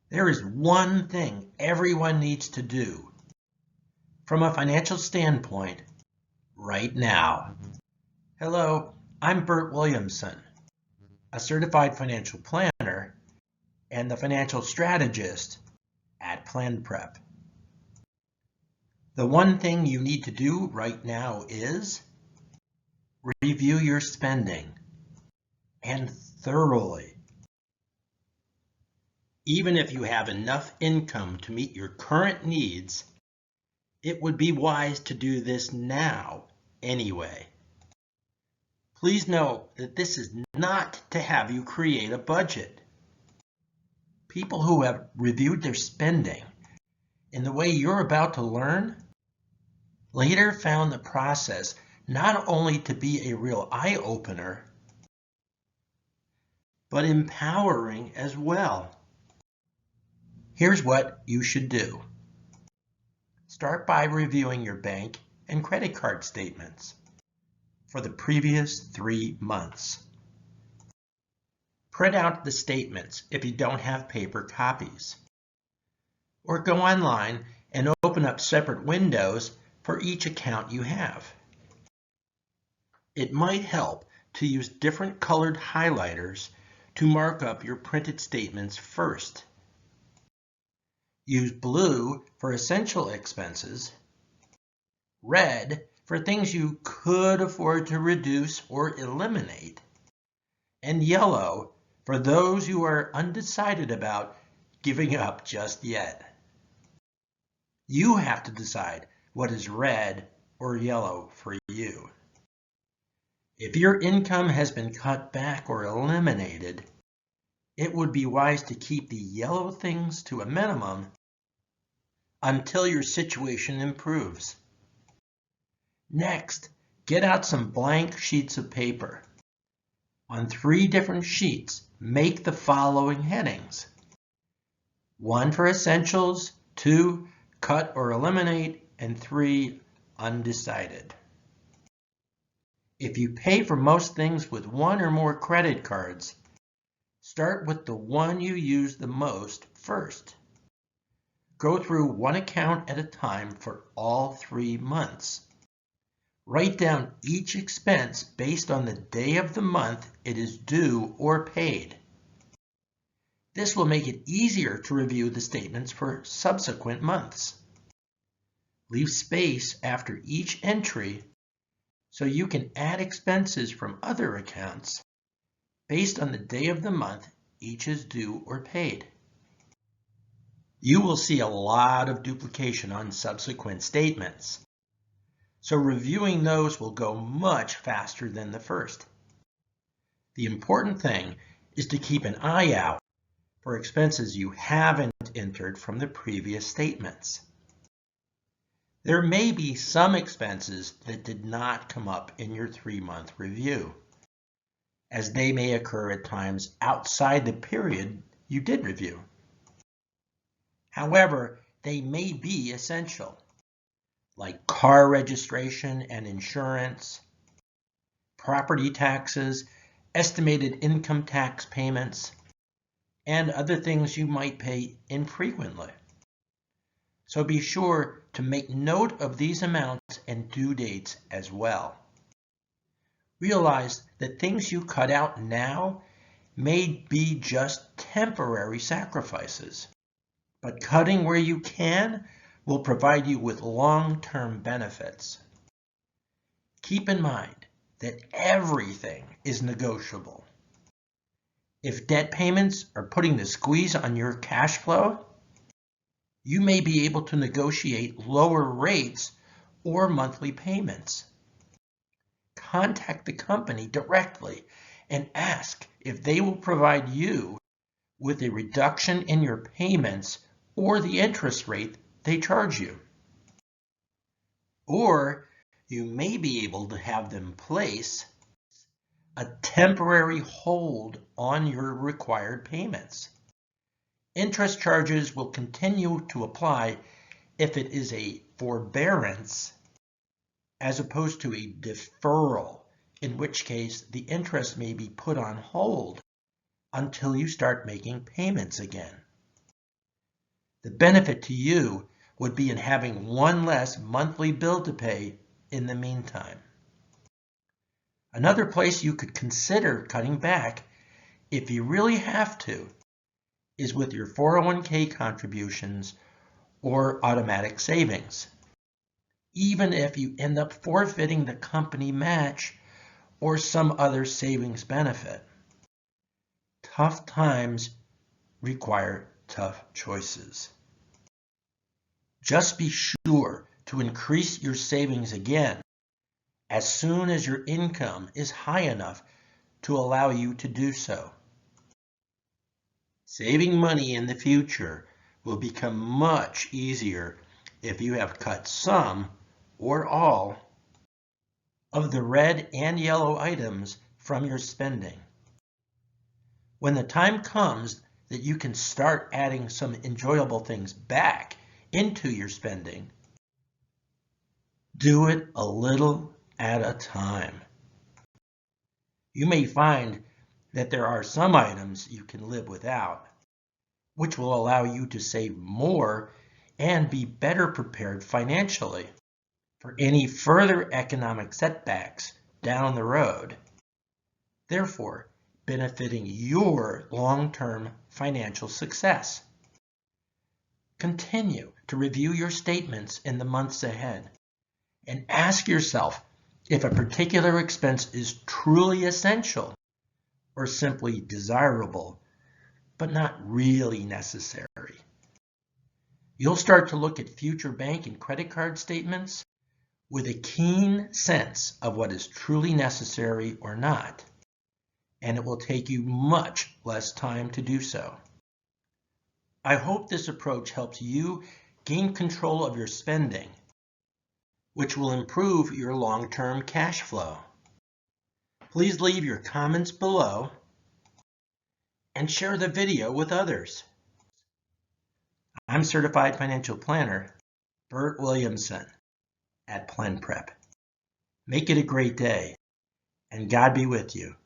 There is one thing everyone needs to do from a financial standpoint right now. Hello, I'm Bert Williamson, a certified financial planner and the financial strategist at Plan Prep. The one thing you need to do right now is review your spending, and thoroughly. Even if you have enough income to meet your current needs, it would be wise to do this now anyway. Please note that this is not to have you create a budget. People who have reviewed their spending in the way you're about to learn later found the process not only to be a real eye-opener, but empowering as well. Here's what you should do. Start by reviewing your bank and credit card statements for the previous 3 months. Print out the statements if you don't have paper copies, or go online and open up separate windows for each account you have. It might help to use different colored highlighters to mark up your printed statements first. Use blue for essential expenses, red for things you could afford to reduce or eliminate, and yellow for those you are undecided about giving up just yet. You have to decide what is red or yellow for you. If your income has been cut back or eliminated, it would be wise to keep the yellow things to a minimum until your situation improves. Next, get out some blank sheets of paper. On 3 different sheets, make the following headings. 1 for essentials, 2 cut or eliminate, and 3 undecided. If you pay for most things with 1 or more credit cards, start with the one you use the most first. Go through one account at a time for all 3 months. Write down each expense based on the day of the month it is due or paid. This will make it easier to review the statements for subsequent months. Leave space after each entry so you can add expenses from other accounts based on the day of the month each is due or paid. You will see a lot of duplication on subsequent statements, so reviewing those will go much faster than the first. The important thing is to keep an eye out for expenses you haven't entered from the previous statements. There may be some expenses that did not come up in your 3-month review, as they may occur at times outside the period you did review. However, they may be essential, like car registration and insurance, property taxes, estimated income tax payments, and other things you might pay infrequently. So be sure to make note of these amounts and due dates as well. Realize that things you cut out now may be just temporary sacrifices, but cutting where you can will provide you with long-term benefits. Keep in mind that everything is negotiable. If debt payments are putting the squeeze on your cash flow, you may be able to negotiate lower rates or monthly payments. Contact the company directly and ask if they will provide you with a reduction in your payments or the interest rate they charge you. Or you may be able to have them place a temporary hold on your required payments. Interest charges will continue to apply if it is a forbearance as opposed to a deferral, in which case the interest may be put on hold until you start making payments again. The benefit to you would be in having one less monthly bill to pay in the meantime. Another place you could consider cutting back, if you really have to, is with your 401k contributions or automatic savings. Even if you end up forfeiting the company match or some other savings benefit. Tough times require tough choices. Just be sure to increase your savings again as soon as your income is high enough to allow you to do so. Saving money in the future will become much easier if you have cut some or all of the red and yellow items from your spending. When the time comes that you can start adding some enjoyable things back into your spending, do it a little at a time. You may find that there are some items you can live without, which will allow you to save more and be better prepared financially for any further economic setbacks down the road, therefore benefiting your long-term financial success. Continue to review your statements in the months ahead and ask yourself if a particular expense is truly essential or simply desirable, but not really necessary. You'll start to look at future bank and credit card statements with a keen sense of what is truly necessary or not, and it will take you much less time to do so. I hope this approach helps you gain control of your spending, which will improve your long-term cash flow. Please leave your comments below and share the video with others. I'm Certified Financial Planner Bert Williamson at PlenPrep. Make it a great day, and God be with you.